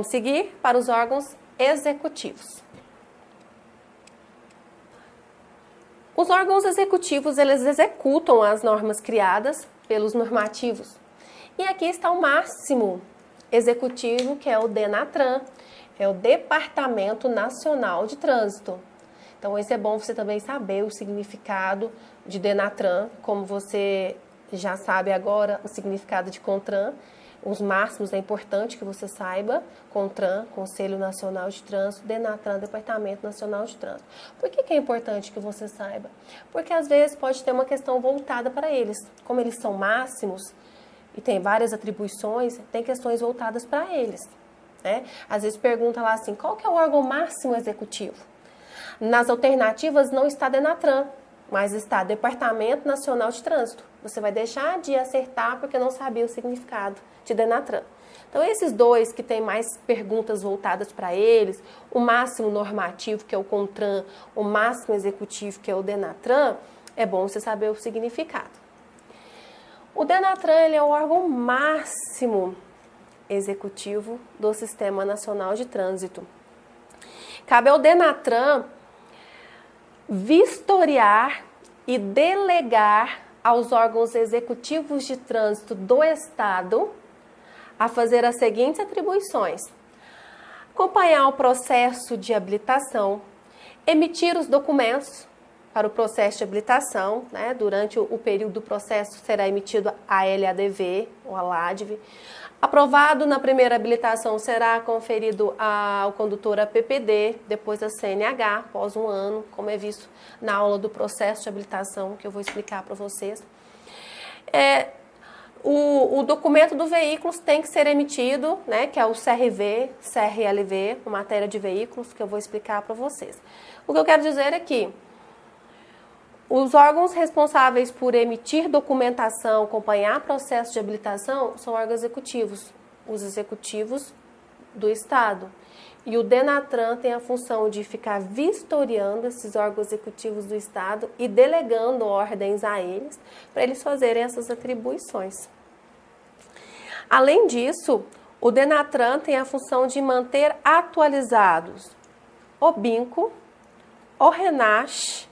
Vamos seguir para os órgãos executivos. Os órgãos executivos, eles executam as normas criadas pelos normativos. E aqui está o máximo executivo, que é o DENATRAN, é o Departamento Nacional de Trânsito. Então, isso é bom você também saber o significado de DENATRAN, como você já sabe agora o significado de CONTRAN. Os máximos é importante que você saiba. CONTRAN, Conselho Nacional de Trânsito, DENATRAN, Departamento Nacional de Trânsito. Por que é importante que você saiba? Porque às vezes pode ter uma questão voltada para eles. Como eles são máximos e tem várias atribuições, tem questões voltadas para eles, né? Às vezes pergunta lá assim, qual que é o órgão máximo executivo? Nas alternativas não está DENATRAN, mas está Departamento Nacional de Trânsito. Você vai deixar de acertar porque não sabia o significado de DENATRAN. Então, esses dois que tem mais perguntas voltadas para eles, o máximo normativo, que é o CONTRAN, o máximo executivo, que é o DENATRAN, é bom você saber o significado. O DENATRAN, ele é o órgão máximo executivo do Sistema Nacional de Trânsito. Cabe ao DENATRAN vistoriar e delegar aos órgãos executivos de trânsito do Estado a fazer as seguintes atribuições: acompanhar o processo de habilitação, emitir os documentos para o processo de habilitação, né? Durante o período do processo será emitido a LADV ou a LADV. Aprovado na primeira habilitação, será conferido ao condutor a PPD, depois a CNH, após um ano, como é visto na aula do processo de habilitação, que eu vou explicar para vocês. O documento do veículo tem que ser emitido, né, que é o CRV, CRLV, com matéria de veículos, que eu vou explicar para vocês. O que eu quero dizer é que os órgãos responsáveis por emitir documentação, acompanhar processo de habilitação, são órgãos executivos, os executivos do Estado. E o DENATRAN tem a função de ficar vistoriando esses órgãos executivos do Estado e delegando ordens a eles, para eles fazerem essas atribuições. Além disso, o DENATRAN tem a função de manter atualizados o BINCO, o RENASH,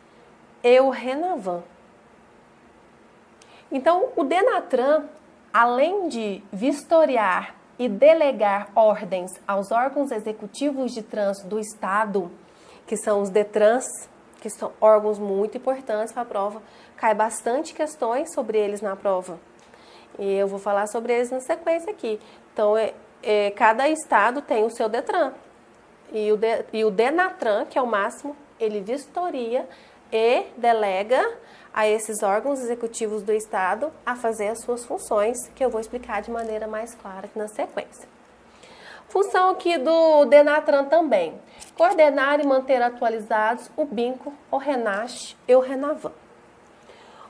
e o RENAVAN. Então, o DENATRAN, além de vistoriar e delegar ordens aos órgãos executivos de trânsito do Estado, que são os DETRANS, que são órgãos muito importantes para a prova, cai bastante questões sobre eles na prova. E eu vou falar sobre eles na sequência aqui. Então, cada estado tem o seu DETRAN. E o DENATRAN, que é o máximo, ele vistoria e delega a esses órgãos executivos do Estado a fazer as suas funções, que eu vou explicar de maneira mais clara aqui na sequência. Função aqui do DENATRAN também: coordenar e manter atualizados o BINCO, o RENASH e o RENAVAN.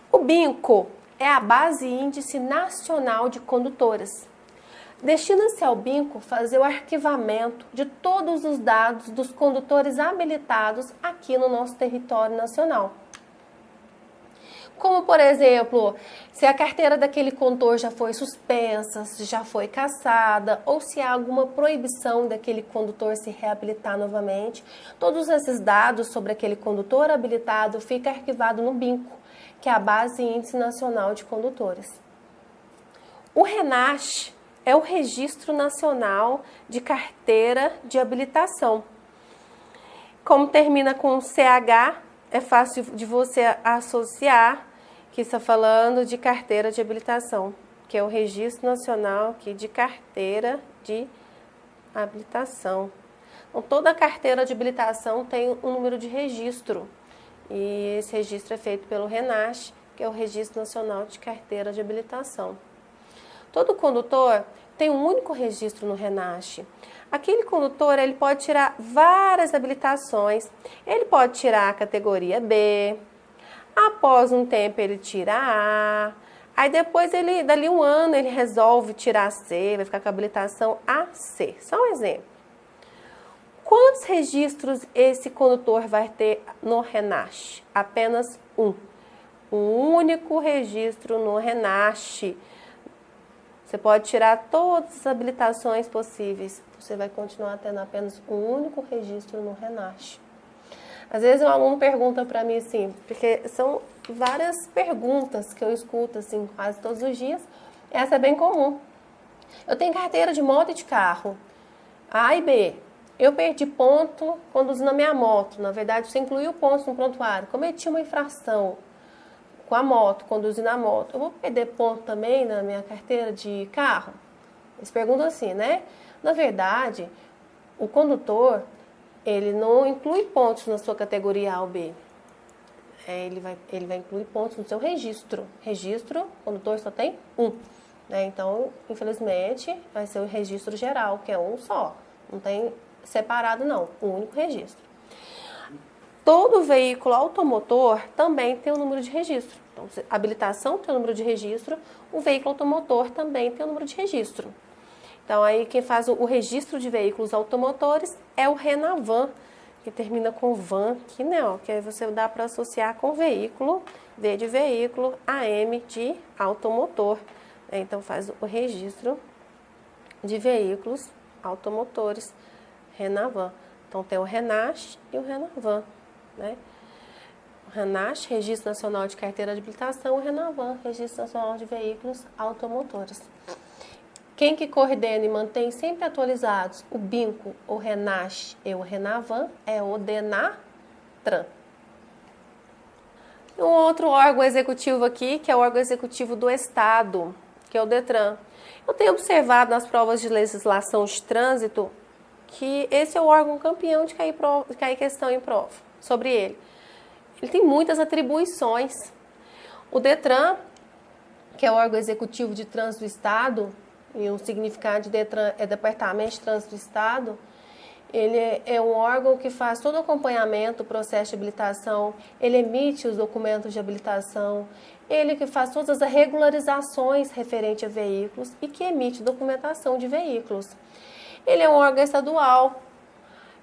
O BINCO é a Base Índice Nacional de Condutoras. Destina-se ao BINCO fazer o arquivamento de todos os dados dos condutores habilitados aqui no nosso território nacional. Como, por exemplo, se a carteira daquele condutor já foi suspensa, se já foi cassada, ou se há alguma proibição daquele condutor se reabilitar novamente, todos esses dados sobre aquele condutor habilitado ficam arquivados no BINCO, que é a Base Índice Nacional de Condutores. O RENASH é o Registro Nacional de Carteira de Habilitação. Como termina com CH, é fácil de você associar que está falando de carteira de habilitação, que é o Registro Nacional aqui de Carteira de Habilitação. Então, toda carteira de habilitação tem um número de registro, e esse registro é feito pelo RENASH, que é o Registro Nacional de Carteira de Habilitação. Todo condutor tem um único registro no RENASH. Aquele condutor, ele pode tirar várias habilitações. Ele pode tirar a categoria B, após um tempo ele tira a A, aí depois dali um ano, ele resolve tirar a C, vai ficar com a habilitação AC. Só um exemplo. Quantos registros esse condutor vai ter no RENASH? Apenas um. Um único registro no RENASH. Você pode tirar todas as habilitações possíveis. Você vai continuar tendo apenas um único registro no RENASH. Às vezes um aluno pergunta para mim assim, porque são várias perguntas que eu escuto assim quase todos os dias. Essa é bem comum. Eu tenho carteira de moto e de carro, A e B. Eu perdi ponto conduzindo a minha moto. Na verdade, você incluiu pontos no prontuário. Cometi uma infração com a moto, conduzindo a moto. Eu vou perder ponto também na minha carteira de carro? Eles perguntam assim, né? Na verdade, o condutor, ele não inclui pontos na sua categoria A ou B. Ele vai incluir pontos no seu registro. Registro, condutor só tem um. Né? Então, infelizmente, vai ser o registro geral, que é um só. Não tem separado, não. Um único registro. Todo veículo automotor também tem um número de registro. Então, a habilitação tem um número de registro, o veículo automotor também tem um número de registro. Então, aí quem faz o registro de veículos automotores é o RENAVAN, que termina com van, que não, que aí você dá para associar com veículo, V de veículo, AM de automotor. Então, faz o registro de veículos automotores, RENAVAN. Então, tem o RENASH e o RENAVAN, né? O RENASH, Registro Nacional de Carteira de Habilitação, o RENAVAN, Registro Nacional de Veículos Automotores. Quem que coordena e mantém sempre atualizados o BINCO, o RENASH e o RENAVAN é o DENATRAN. Um outro órgão executivo aqui, que é o órgão executivo do Estado, que é o DETRAN. Eu tenho observado nas provas de legislação de trânsito que esse é o órgão campeão de cair questão em prova sobre ele. Ele tem muitas atribuições. O DETRAN, que é o órgão executivo de trânsito do Estado, e o significado de DETRAN é Departamento de Trânsito do Estado, ele é um órgão que faz todo o acompanhamento do processo de habilitação, ele emite os documentos de habilitação, ele que faz todas as regularizações referentes a veículos e que emite documentação de veículos. Ele é um órgão estadual.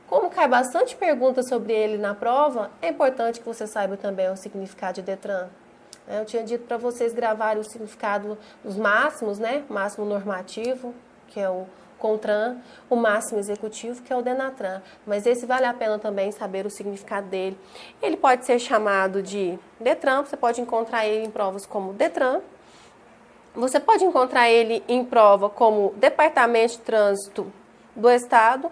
Como cai bastante perguntas sobre ele na prova, é importante que você saiba também o significado de DETRAN. Eu tinha dito para vocês gravarem o significado dos máximos, né? Máximo normativo, que é o CONTRAN, o máximo executivo, que é o DENATRAN. Mas esse vale a pena também saber o significado dele. Ele pode ser chamado de DETRAN, você pode encontrar ele em provas como DETRAN. Você pode encontrar ele em prova como Departamento de Trânsito do Estado,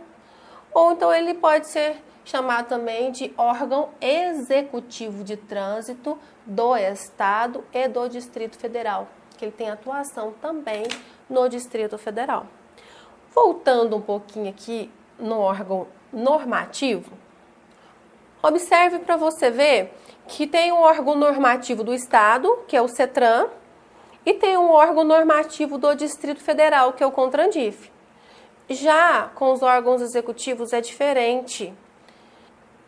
ou então ele pode ser chamado também de órgão executivo de trânsito do Estado e do Distrito Federal, que ele tem atuação também no Distrito Federal. Voltando um pouquinho aqui no órgão normativo, observe para você ver que tem um órgão normativo do Estado, que é o CETRAN, e tem um órgão normativo do Distrito Federal, que é o CONTRANDIF. Já com os órgãos executivos é diferente.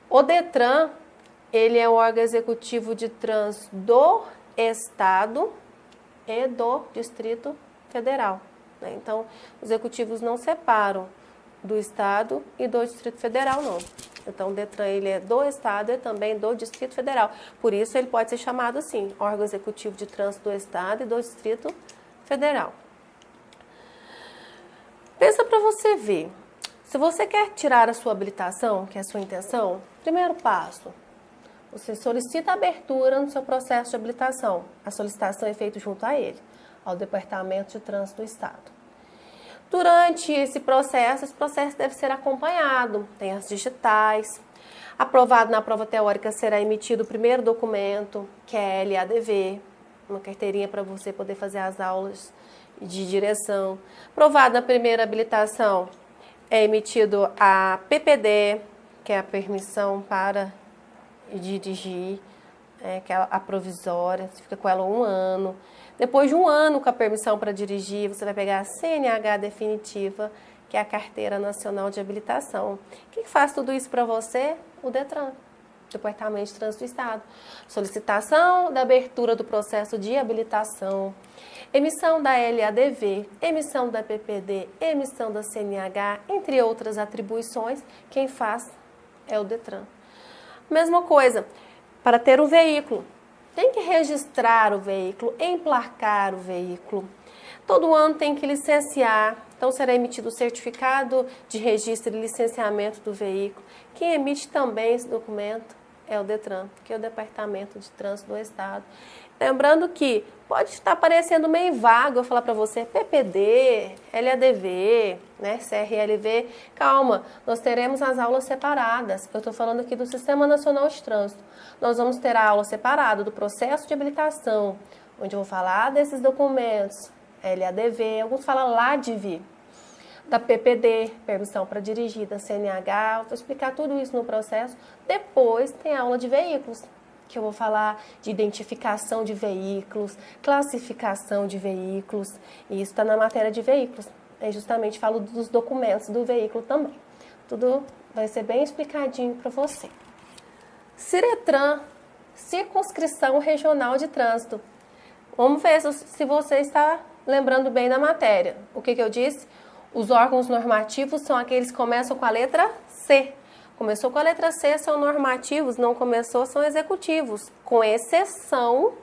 O DETRAN, ele é o órgão executivo de trânsito do Estado e do Distrito Federal. Então, os executivos não separam do Estado e do Distrito Federal, não. Então, o DETRAN ele é do Estado e também do Distrito Federal. Por isso, ele pode ser chamado assim, órgão executivo de trânsito do Estado e do Distrito Federal. Pensa para você ver. Se você quer tirar a sua habilitação, que é a sua intenção, primeiro passo, você solicita a abertura no seu processo de habilitação. A solicitação é feita junto a ele, ao Departamento de Trânsito do Estado. Durante esse processo deve ser acompanhado, tem as digitais. Aprovado na prova teórica será emitido o primeiro documento, que é a LADV, uma carteirinha para você poder fazer as aulas de direção. Aprovado na primeira habilitação, é emitido a PPD, que é a permissão para dirigir, que é a provisória, você fica com ela 1 ano. Depois de 1 ano com a permissão para dirigir, você vai pegar a CNH definitiva, que é a Carteira Nacional de Habilitação. Quem faz tudo isso para você? O DETRAN, Departamento de Trânsito do Estado. Solicitação da abertura do processo de habilitação, emissão da LADV, emissão da PPD, emissão da CNH, entre outras atribuições, quem faz é o DETRAN. Mesma coisa, para ter um veículo, tem que registrar o veículo, emplacar o veículo. Todo ano tem que licenciar, então será emitido o certificado de registro e licenciamento do veículo. Quem emite também esse documento é o Detran, que é o Departamento de Trânsito do Estado. Lembrando que pode estar parecendo meio vago eu falar para você PPD, LADV, né, CRLV. Calma, nós teremos as aulas separadas. Eu estou falando aqui do Sistema Nacional de Trânsito. Nós vamos ter a aula separada do processo de habilitação, onde eu vou falar desses documentos, LADV, alguns falam LADV, da PPD, permissão para dirigir, da CNH, vou explicar tudo isso no processo. Depois tem a aula de veículos, que eu vou falar de identificação de veículos, classificação de veículos, e isso está na matéria de veículos. Eu justamente falo dos documentos do veículo também. Tudo vai ser bem explicadinho para você. Ciretran, Circunscrição Regional de Trânsito. Vamos ver se você está lembrando bem da matéria. O que eu disse? Os órgãos normativos são aqueles que começam com a letra C. Começou com a letra C, são normativos, não começou, são executivos, com exceção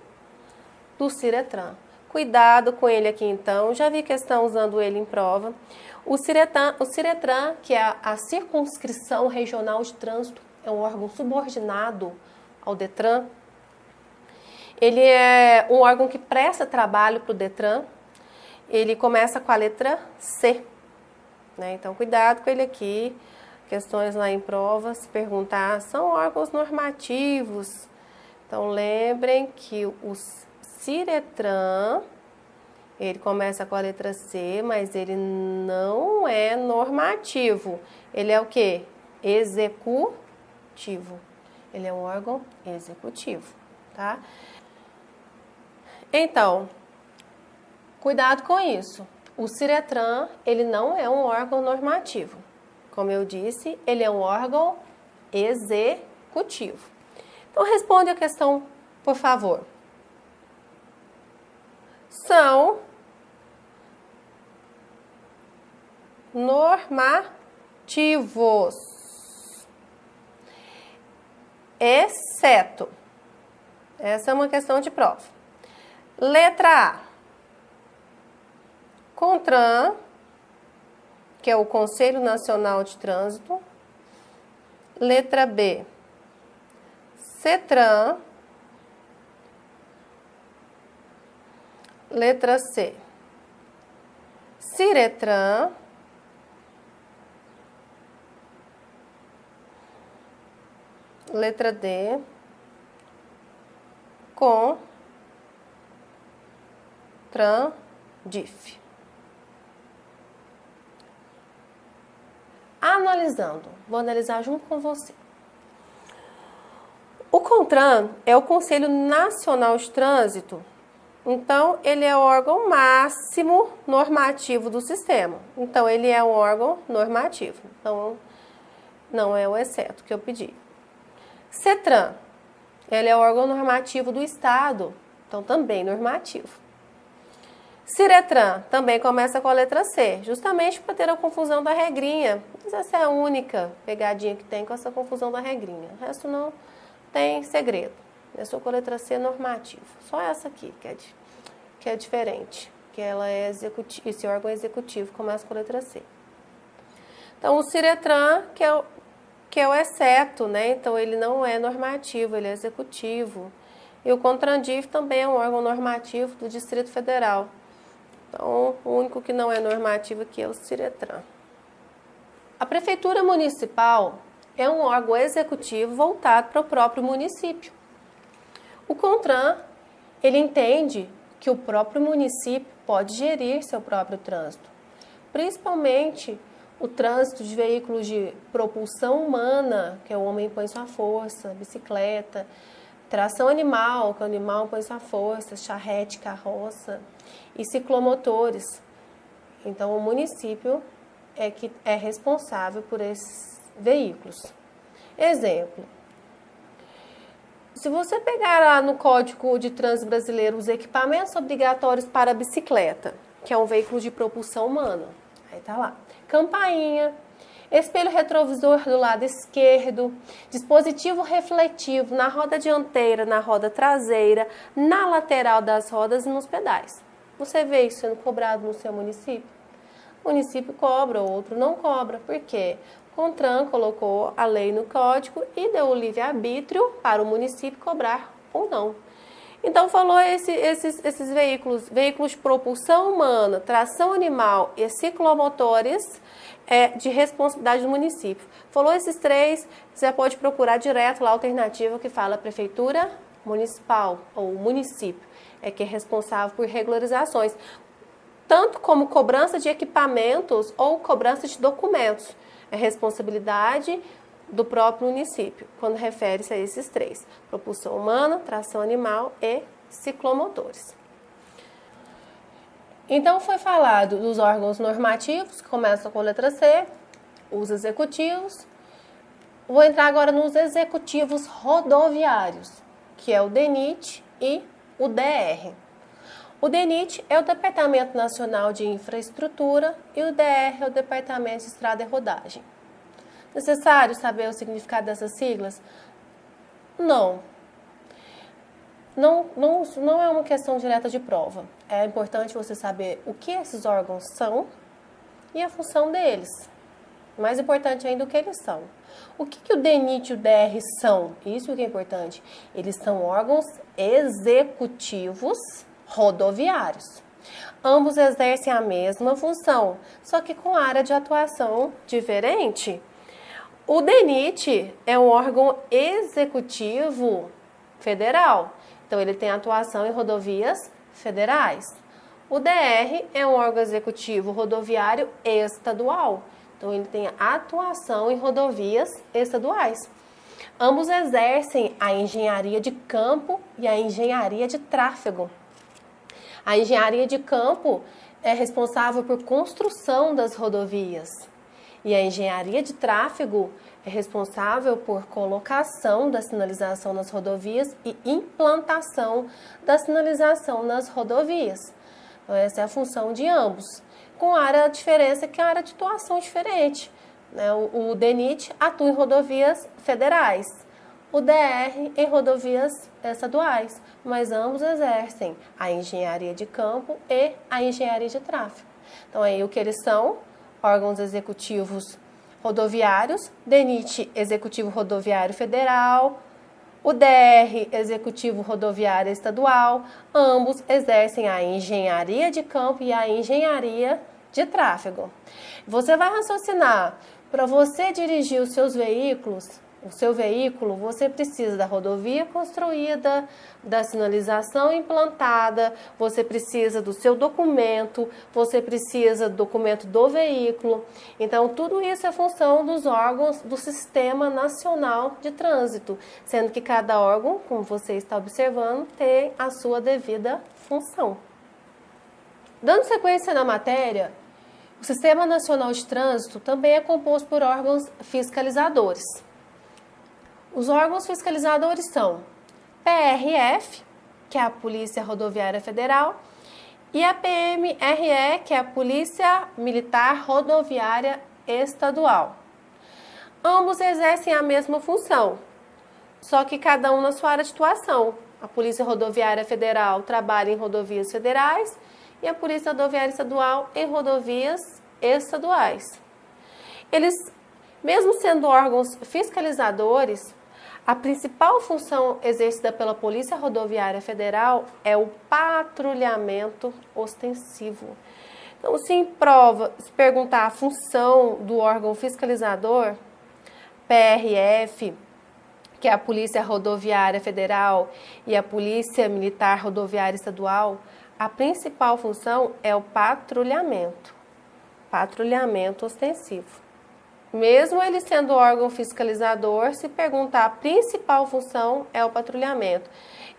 do Ciretran. Cuidado com ele aqui então, já vi questão usando ele em prova. O Ciretran, que é a Circunscrição Regional de Trânsito, é um órgão subordinado ao Detran. Ele é um órgão que presta trabalho para o Detran. Ele começa com a letra C, né? Então, cuidado com ele aqui. Questões lá em prova, se perguntar, são órgãos normativos. Então, lembrem que o Ciretran, ele começa com a letra C, mas ele não é normativo. Ele é o quê? Executivo. Ele é um órgão executivo, tá? Então, cuidado com isso. O Ciretran, ele não é um órgão normativo. Como eu disse, ele é um órgão executivo. Então, responde a questão, por favor. São normativos, exceto. Essa é uma questão de prova. Letra A. CONTRAN, que é o Conselho Nacional de Trânsito. Letra B. CETRAN. Letra C. CIRETRAN. Letra D. CONTRANDIF. Analisando, vou analisar junto com você. O CONTRAN é o Conselho Nacional de Trânsito, então ele é o órgão máximo normativo do sistema. Então ele é um órgão normativo, então não é o exceto que eu pedi. CETRAN, ele é o órgão normativo do Estado, então também normativo. CIRETRAN também começa com a letra C, justamente para ter a confusão da regrinha. Mas essa é a única pegadinha que tem com essa confusão da regrinha. O resto não tem segredo. É só com a letra C normativo. Só essa aqui que é diferente, que ela é executivo, esse órgão executivo começa com a letra C. Então o CIRETRAN, que é o exceto, né? Então ele não é normativo, ele é executivo. E o CONTRANDIF também é um órgão normativo do Distrito Federal. Então, o único que não é normativo aqui é o CIRETRAN. A Prefeitura Municipal é um órgão executivo voltado para o próprio município. O CONTRAN, ele entende que o próprio município pode gerir seu próprio trânsito, principalmente o trânsito de veículos de propulsão humana, que é o homem põe sua força, bicicleta, tração animal, que o animal põe sua força, charrete, carroça, e ciclomotores. Então, o município é que é responsável por esses veículos. Exemplo, se você pegar lá no Código de Trânsito Brasileiro os equipamentos obrigatórios para a bicicleta, que é um veículo de propulsão humana, aí tá lá, campainha, espelho retrovisor do lado esquerdo, dispositivo refletivo na roda dianteira, na roda traseira, na lateral das rodas e nos pedais. Você vê isso sendo cobrado no seu município? O município cobra, o outro não cobra. Por quê? O CONTRAN colocou a lei no código e deu o livre-arbítrio para o município cobrar ou não. Então, falou esses veículos de propulsão humana, tração animal e ciclomotores de responsabilidade do município. Falou esses três, você pode procurar direto lá a alternativa que fala prefeitura municipal ou município, que é responsável por regularizações, tanto como cobrança de equipamentos ou cobrança de documentos. É responsabilidade do próprio município, quando refere-se a esses três: propulsão humana, tração animal e ciclomotores. Então, foi falado dos órgãos normativos, que começam com a letra C, os executivos. Vou entrar agora nos executivos rodoviários, que é o DENIT e o DR. O DENIT é o Departamento Nacional de Infraestrutura e o DR é o Departamento de Estrada e Rodagem. Necessário saber o significado dessas siglas? Não. Não é uma questão direta de prova. É importante você saber o que esses órgãos são e a função deles. Mais importante ainda, o que eles são. O que o DENIT e o DR são? Isso que é importante. Eles são órgãos executivos rodoviários. Ambos exercem a mesma função, só que com área de atuação diferente. O DENIT é um órgão executivo federal, então ele tem atuação em rodovias federais. O DR é um órgão executivo rodoviário estadual, então ele tem atuação em rodovias estaduais. Ambos exercem a engenharia de campo e a engenharia de tráfego. A engenharia de campo é responsável por construção das rodovias. E a engenharia de tráfego é responsável por colocação da sinalização nas rodovias e implantação da sinalização nas rodovias. Então, essa é a função de ambos. Com a diferença que é a área de atuação diferente. O DENIT atua em rodovias federais, o DR em rodovias estaduais, mas ambos exercem a engenharia de campo e a engenharia de tráfego. Então, aí o que eles são? Órgãos executivos rodoviários, DENIT, Executivo Rodoviário Federal, o DR, Executivo Rodoviário Estadual, ambos exercem a engenharia de campo e a engenharia de tráfego. Você vai raciocinar, para você dirigir os seus veículos, o seu veículo, você precisa da rodovia construída, da sinalização implantada, você precisa do seu documento, você precisa do documento do veículo. Então, tudo isso é função dos órgãos do Sistema Nacional de Trânsito, sendo que cada órgão, como você está observando, tem a sua devida função. Dando sequência na matéria, o Sistema Nacional de Trânsito também é composto por órgãos fiscalizadores. Os órgãos fiscalizadores são PRF, que é a Polícia Rodoviária Federal, e a PMRE, que é a Polícia Militar Rodoviária Estadual. Ambos exercem a mesma função, só que cada um na sua área de atuação. A Polícia Rodoviária Federal trabalha em rodovias federais e a Polícia Rodoviária Estadual em rodovias estaduais. Eles, mesmo sendo órgãos fiscalizadores, a principal função exercida pela Polícia Rodoviária Federal é o patrulhamento ostensivo. Então, se perguntar a função do órgão fiscalizador, PRF, que é a Polícia Rodoviária Federal, e a Polícia Militar Rodoviária Estadual, a principal função é o patrulhamento ostensivo. Mesmo ele sendo órgão fiscalizador, se perguntar, a principal função é o patrulhamento.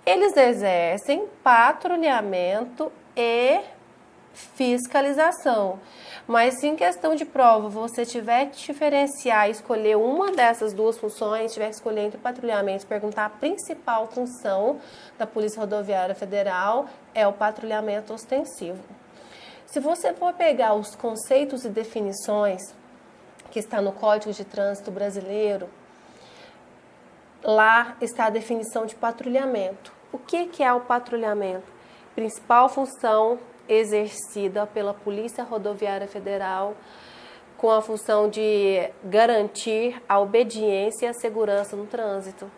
Eles exercem patrulhamento e fiscalização. Mas se em questão de prova você tiver que diferenciar e escolher uma dessas duas funções, tiver que escolher entre patrulhamento e perguntar, a principal função da Polícia Rodoviária Federal é o patrulhamento ostensivo. Se você for pegar os conceitos e definições que está no Código de Trânsito Brasileiro, lá está a definição de patrulhamento. O que é o patrulhamento? Principal função exercida pela Polícia Rodoviária Federal com a função de garantir a obediência e a segurança no trânsito.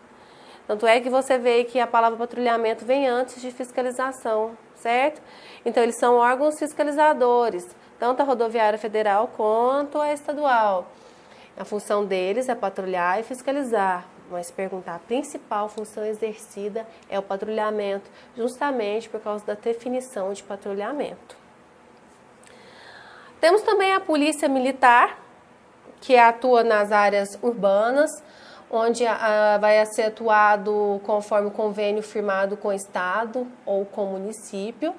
Tanto é que você vê que a palavra patrulhamento vem antes de fiscalização, certo? Então, eles são órgãos fiscalizadores, tanto a rodoviária federal quanto a estadual. A função deles é patrulhar e fiscalizar, mas perguntar, a principal função exercida é o patrulhamento, justamente por causa da definição de patrulhamento. Temos também a Polícia Militar, que atua nas áreas urbanas, onde vai ser atuado conforme o convênio firmado com o Estado ou com o município.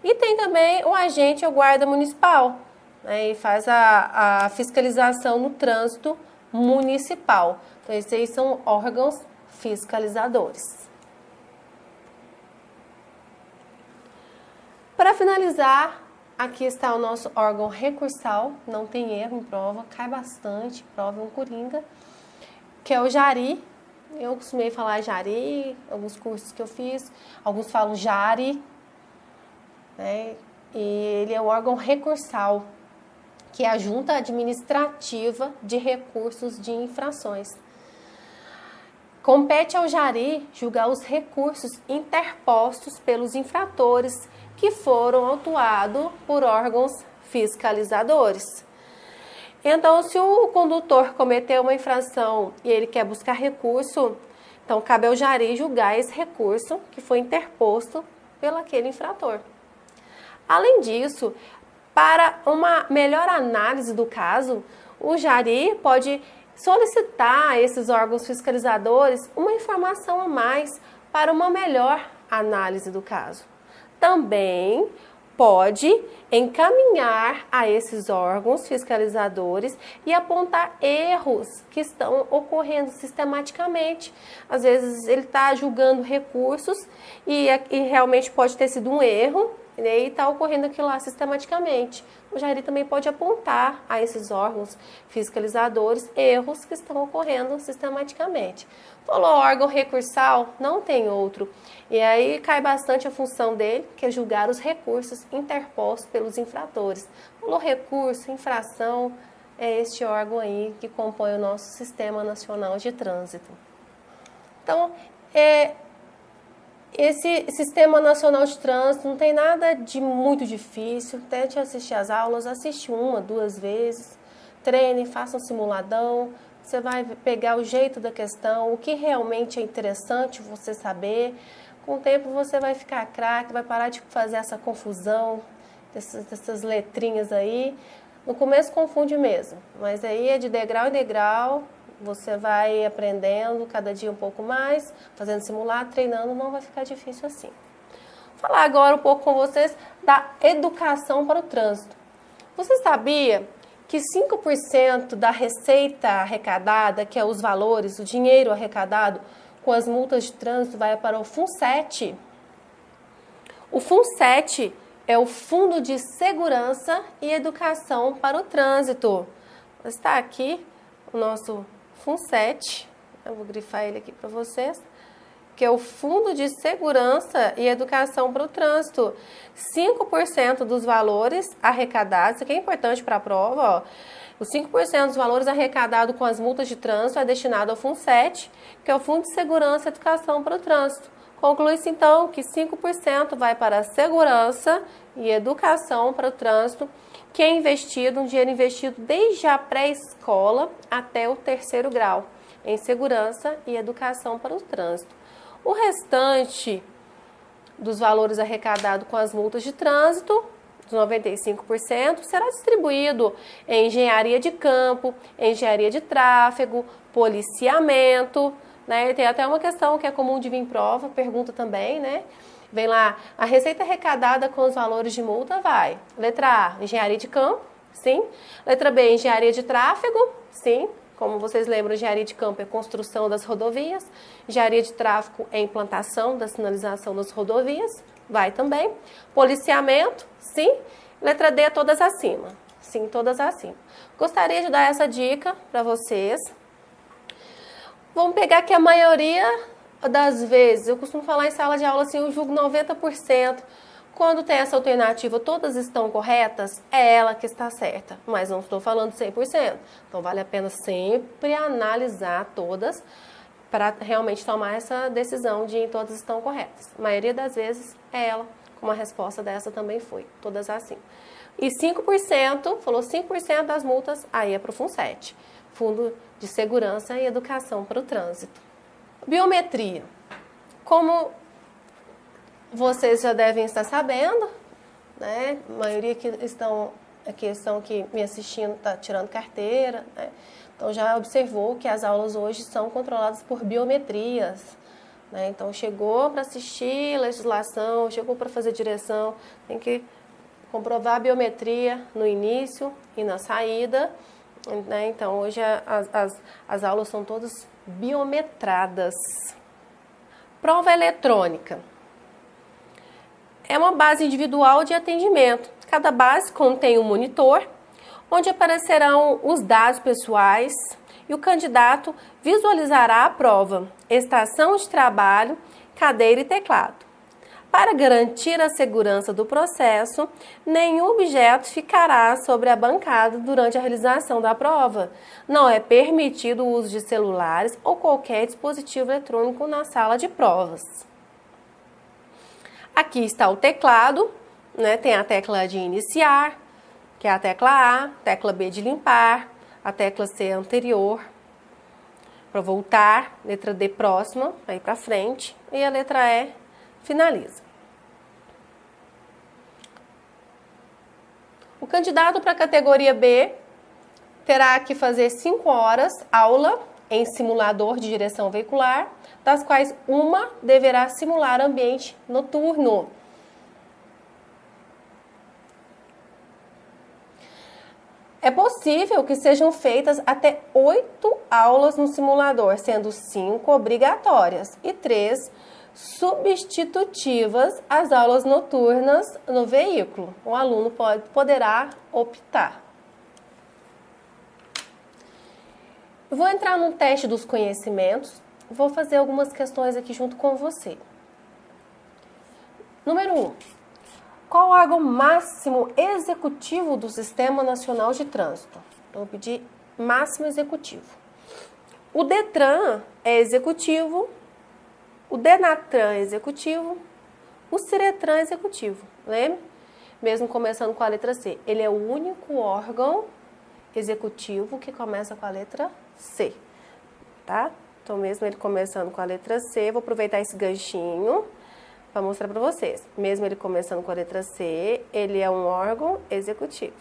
E tem também o agente ou guarda municipal, né, e faz a fiscalização no trânsito municipal. Então, esses aí são órgãos fiscalizadores. Para finalizar, aqui está o nosso órgão recursal, não tem erro em prova, cai bastante, prova é um coringa, que é o JARI. Eu costumei falar JARI, alguns cursos que eu fiz, alguns falam JARI, né? E ele é o órgão recursal, que é a Junta Administrativa de Recursos de Infrações. Compete ao JARI julgar os recursos interpostos pelos infratores que foram autuados por órgãos fiscalizadores. Então, se o condutor cometeu uma infração e ele quer buscar recurso, então cabe ao JARI julgar esse recurso que foi interposto pelo aquele infrator. Além disso, para uma melhor análise do caso, o JARI pode solicitar a esses órgãos fiscalizadores uma informação a mais para uma melhor análise do caso. Também pode encaminhar a esses órgãos fiscalizadores e apontar erros que estão ocorrendo sistematicamente. Às vezes ele está julgando recursos e realmente pode ter sido um erro, né, e está ocorrendo aquilo lá sistematicamente. O JARI também pode apontar a esses órgãos fiscalizadores erros que estão ocorrendo sistematicamente. Falou órgão recursal, não tem outro. E aí cai bastante a função dele, que é julgar os recursos interpostos pelos infratores. Falou recurso, infração, é este órgão aí que compõe o nosso Sistema Nacional de Trânsito. Então, esse Sistema Nacional de Trânsito não tem nada de muito difícil. Tente assistir às aulas, assiste 1, 2 vezes, treine, faça um simuladão. Você vai pegar o jeito da questão, o que realmente é interessante você saber. Com o tempo você vai ficar craque, vai parar de fazer essa confusão, dessas letrinhas aí. No começo confunde mesmo, mas aí é de degrau em degrau. Você vai aprendendo cada dia um pouco mais, fazendo simulado, treinando, não vai ficar difícil assim. Vou falar agora um pouco com vocês da educação para o trânsito. Você sabia que 5% da receita arrecadada, que é os valores, o dinheiro arrecadado com as multas de trânsito, vai para o FUNSET? O FUNSET é o Fundo de Segurança e Educação para o Trânsito. Está aqui o nosso FUNSET, eu vou grifar ele aqui para vocês, que é o Fundo de Segurança e Educação para o Trânsito. 5% dos valores arrecadados, isso aqui é importante para a prova, ó. Os 5% dos valores arrecadados com as multas de trânsito é destinado ao FUNSET, que é o Fundo de Segurança e Educação para o Trânsito. Conclui-se então que 5% vai para a segurança e educação para o trânsito, que é investido, um dinheiro investido desde a pré-escola até o 3º grau, em segurança e educação para o trânsito. O restante dos valores arrecadados com as multas de trânsito, os 95%, será distribuído em engenharia de campo, engenharia de tráfego, policiamento, né? Tem até uma questão que é comum de vir em prova, pergunta também, né? Vem lá, a receita arrecadada com os valores de multa vai. Letra A, engenharia de campo, sim. Letra B, engenharia de tráfego, sim. Como vocês lembram, engenharia de campo é construção das rodovias. Engenharia de tráfego é implantação da sinalização das rodovias, vai também. Policiamento, sim. Letra D, todas acima, sim, todas acima. Gostaria de dar essa dica para vocês. Vamos pegar que a maioria das vezes, eu costumo falar em sala de aula assim, eu julgo 90%, quando tem essa alternativa, todas estão corretas, é ela que está certa, mas não estou falando 100%. Então, vale a pena sempre analisar todas para realmente tomar essa decisão de todas estão corretas. A maioria das vezes é ela, como a resposta dessa também foi, todas assim. E 5%, falou 5% das multas, aí é para o FUNSET, Fundo de Segurança e Educação para o Trânsito. Biometria. Como vocês já devem estar sabendo, né? A maioria que estão aqui me assistindo está tirando carteira, né? Então já observou que as aulas hoje são controladas por biometrias, né? Então chegou para assistir legislação, chegou para fazer direção, tem que comprovar a biometria no início e na saída, né? Então hoje as aulas são todas biometradas. Prova eletrônica. É uma base individual de atendimento. Cada base contém um monitor, onde aparecerão os dados pessoais e o candidato visualizará a prova, estação de trabalho, cadeira e teclado. Para garantir a segurança do processo, nenhum objeto ficará sobre a bancada durante a realização da prova. Não é permitido o uso de celulares ou qualquer dispositivo eletrônico na sala de provas. Aqui está o teclado, né? Tem a tecla de iniciar, que é a tecla A, tecla B de limpar, a tecla C anterior, para voltar, letra D próxima, aí para frente, e a letra E finaliza. O candidato para a categoria B terá que fazer 5 horas aula em simulador de direção veicular, das quais uma deverá simular ambiente noturno. É possível que sejam feitas até 8 aulas no simulador, sendo 5 obrigatórias e 3 substitutivas às aulas noturnas no veículo. O aluno poderá optar. Vou entrar no teste dos conhecimentos. Vou fazer algumas questões aqui junto com você. Número 1. Qual o órgão máximo executivo do Sistema Nacional de Trânsito? Então, eu pedi máximo executivo. O DETRAN é executivo, o DENATRAN é executivo, o CIRETRAN é executivo. Lembra? Mesmo começando com a letra C. Ele é o único órgão executivo que começa com a letra C. Tá? Então, mesmo ele começando com a letra C, vou aproveitar esse ganchinho para mostrar para vocês. Mesmo ele começando com a letra C, ele é um órgão executivo.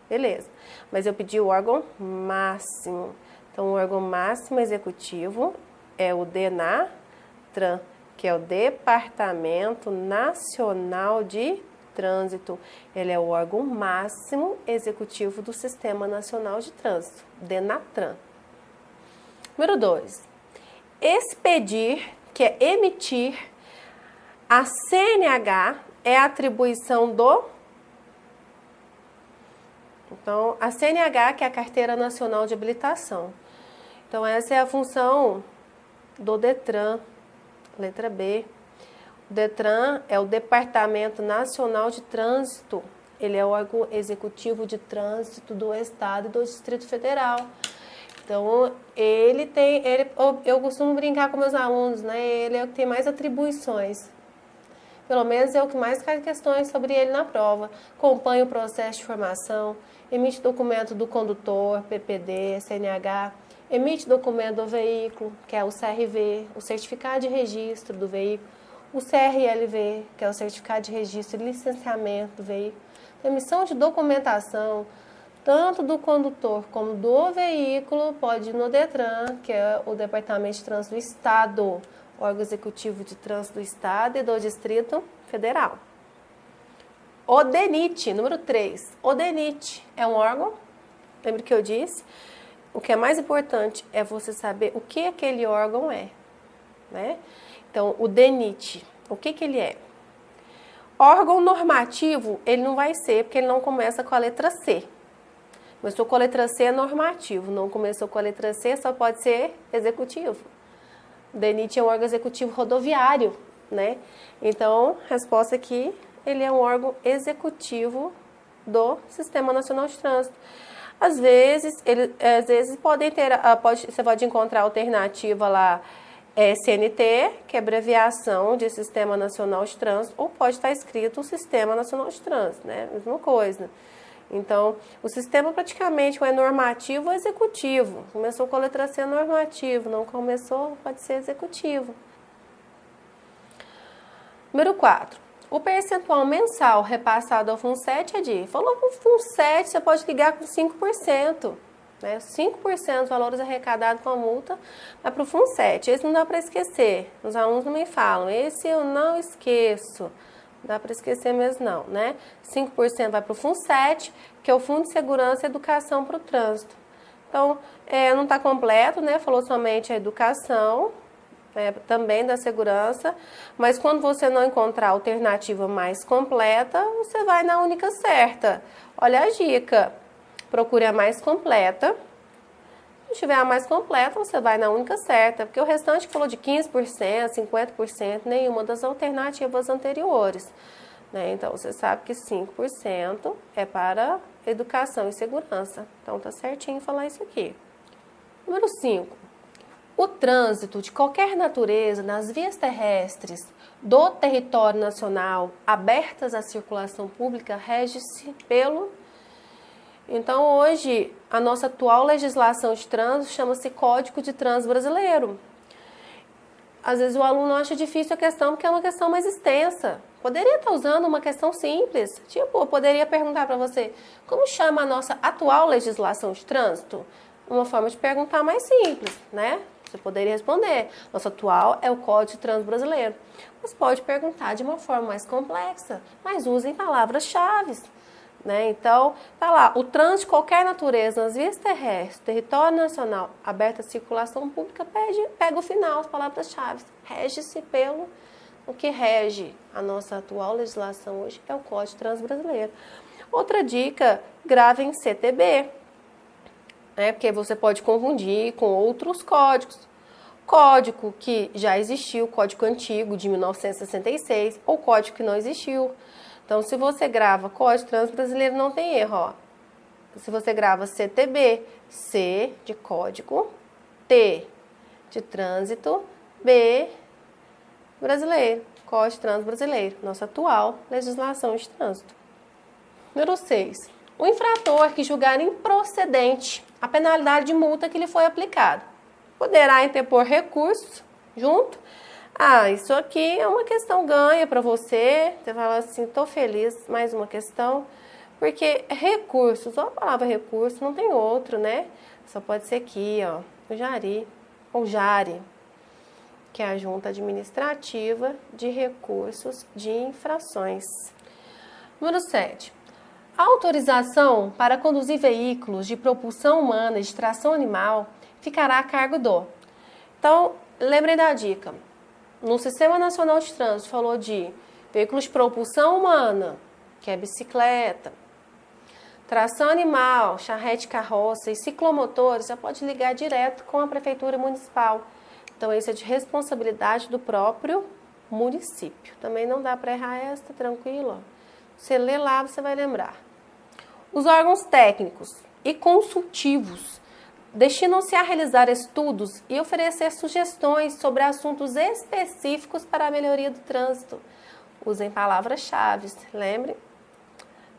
Beleza. Mas eu pedi o órgão máximo. Então, o órgão máximo executivo é o DENATRAN, que é o Departamento Nacional de Trânsito. Ele é o órgão máximo executivo do Sistema Nacional de Trânsito, DENATRAN. Número 2. Expedir, que é emitir, a CNH é a atribuição do... Então, a CNH, que é a Carteira Nacional de Habilitação. Então, essa é a função do DETRAN, letra B. O DETRAN é o Departamento Nacional de Trânsito. Ele é o órgão executivo de trânsito do Estado e do Distrito Federal. Então, eu costumo brincar com meus alunos, né? Ele é o que tem mais atribuições. Pelo menos é o que mais cai questões sobre ele na prova. Acompanha o processo de formação, emite documento do condutor, PPD, CNH, emite documento do veículo, que é o CRV, o Certificado de Registro do Veículo, o CRLV, que é o Certificado de Registro e Licenciamento do Veículo, emissão de documentação, tanto do condutor como do veículo, pode ir no DETRAN, que é o Departamento de Trânsito do Estado, órgão executivo de trânsito do Estado e do Distrito Federal. O DENIT, número 3. O DENIT é um órgão, lembra que eu disse? O que é mais importante é você saber o que aquele órgão é, né? Então, o DENIT, o que ele é? Órgão normativo, ele não vai ser, porque ele não começa com a letra C. Começou com a letra C é normativo, não começou com a letra C, só pode ser executivo. O DENIT é um órgão executivo rodoviário, né? Então, a resposta aqui ele é um órgão executivo do Sistema Nacional de Trânsito. Às vezes podem ter, você pode encontrar a alternativa lá, SNT, que é abreviação de Sistema Nacional de Trânsito, ou pode estar escrito Sistema Nacional de Trânsito, né? Mesma coisa. Então, o sistema praticamente é normativo ou executivo. Começou com a letra C, normativo, não começou, pode ser executivo. Número 4. O percentual mensal repassado ao FUNSET é de... Falou com o FUNSET, você pode ligar com 5%. Né? 5% dos valores arrecadados com a multa vai para o FUNSET. Esse não dá para esquecer. Os alunos também falam, esse eu não esqueço. Não dá para esquecer mesmo não, né? 5% vai para o FUNSET, que é o Fundo de Segurança e Educação para o Trânsito. Então, não está completo, né? Falou somente a educação, também da segurança, mas quando você não encontrar a alternativa mais completa, você vai na única certa. Olha a dica, procure a mais completa. Se tiver a mais completa, você vai na única certa, porque o restante falou de 15%, 50%, nenhuma das alternativas anteriores. Né? Então, você sabe que 5% é para educação e segurança. Então, tá certinho falar isso aqui. Número 5. O trânsito de qualquer natureza nas vias terrestres do território nacional abertas à circulação pública rege-se pelo... Então, hoje, a nossa atual legislação de trânsito chama-se Código de Trânsito Brasileiro. Às vezes o aluno acha difícil a questão porque é uma questão mais extensa. Poderia estar usando uma questão simples. Tipo, eu poderia perguntar para você, como chama a nossa atual legislação de trânsito? Uma forma de perguntar mais simples, né? Você poderia responder, nossa atual é o Código de Trânsito Brasileiro. Mas pode perguntar de uma forma mais complexa, mas usem palavras-chave. Né? Então, tá lá, o trânsito de qualquer natureza nas vias terrestres, território nacional, aberta à circulação pública, pega o final, as palavras-chave. Rege-se pelo... O que rege a nossa atual legislação hoje é o Código de Trânsito Brasileiro. Outra dica, grave em CTB. Porque você pode confundir com outros códigos. Código que já existiu, código antigo de 1966, ou código que não existiu. Então, se você grava Código de Trânsito Brasileiro, não tem erro, ó. Se você grava CTB, C de código, T de trânsito, B brasileiro, Código de Trânsito Brasileiro, nossa atual legislação de trânsito. Número 6. O infrator que julgar improcedente a penalidade de multa que lhe foi aplicada poderá interpor recursos junto. Isso aqui é uma questão ganha para você. Você fala assim, tô feliz, mais uma questão. Porque recursos, a palavra recurso não tem outro, né? Só pode ser aqui, ó, o JARI, ou JARI, que é a Junta Administrativa de Recursos de Infrações. Número 7. A autorização para conduzir veículos de propulsão humana e de tração animal ficará a cargo do... Então, lembrem da dica. No Sistema Nacional de Trânsito falou de veículos de propulsão humana, que é bicicleta, tração animal, charrete, carroça e ciclomotores, já pode ligar direto com a Prefeitura Municipal. Então, isso é de responsabilidade do próprio município. Também não dá para errar esta, tranquilo. Você lê lá, você vai lembrar. Os órgãos técnicos e consultivos destinam-se a realizar estudos e oferecer sugestões sobre assuntos específicos para a melhoria do trânsito. Usem palavras-chave, lembre?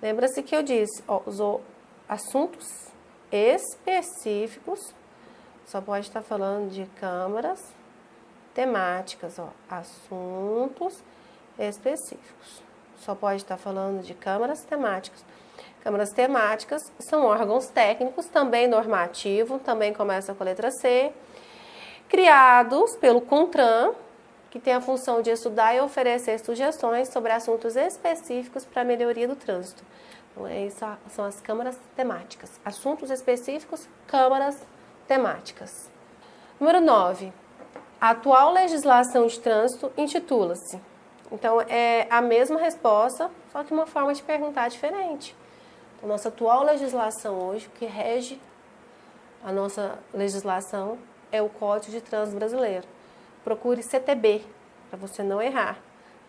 Lembra-se que eu disse, usou assuntos específicos, só pode estar falando de câmaras temáticas, assuntos específicos. Só pode estar falando de câmaras temáticas. Câmaras temáticas são órgãos técnicos, também normativo, também começa com a letra C, criados pelo CONTRAN, que tem a função de estudar e oferecer sugestões sobre assuntos específicos para a melhoria do trânsito. Então, essas são as câmaras temáticas. Assuntos específicos, câmaras temáticas. Número 9. A atual legislação de trânsito intitula-se. Então, é a mesma resposta, só que uma forma de perguntar diferente. A nossa atual legislação hoje, o que rege a nossa legislação é o Código de Trânsito Brasileiro. Procure CTB, para você não errar.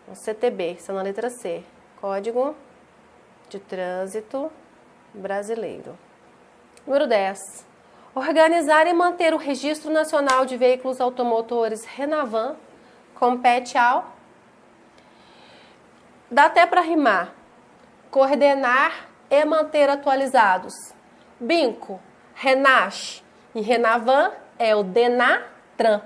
Então, CTB, está na letra C, Código de Trânsito Brasileiro. Número 10. Organizar e manter o Registro Nacional de Veículos Automotores Renavan compete ao... Dá até para rimar. Coordenar e manter atualizados. Binco, Renache e Renavan é o DENATRAN,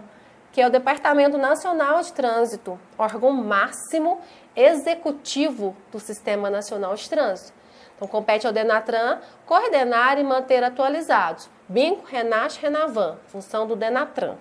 que é o Departamento Nacional de Trânsito, órgão máximo executivo do Sistema Nacional de Trânsito. Então, compete ao DENATRAN coordenar e manter atualizados. Binco, Renache, Renavan, função do DENATRAN.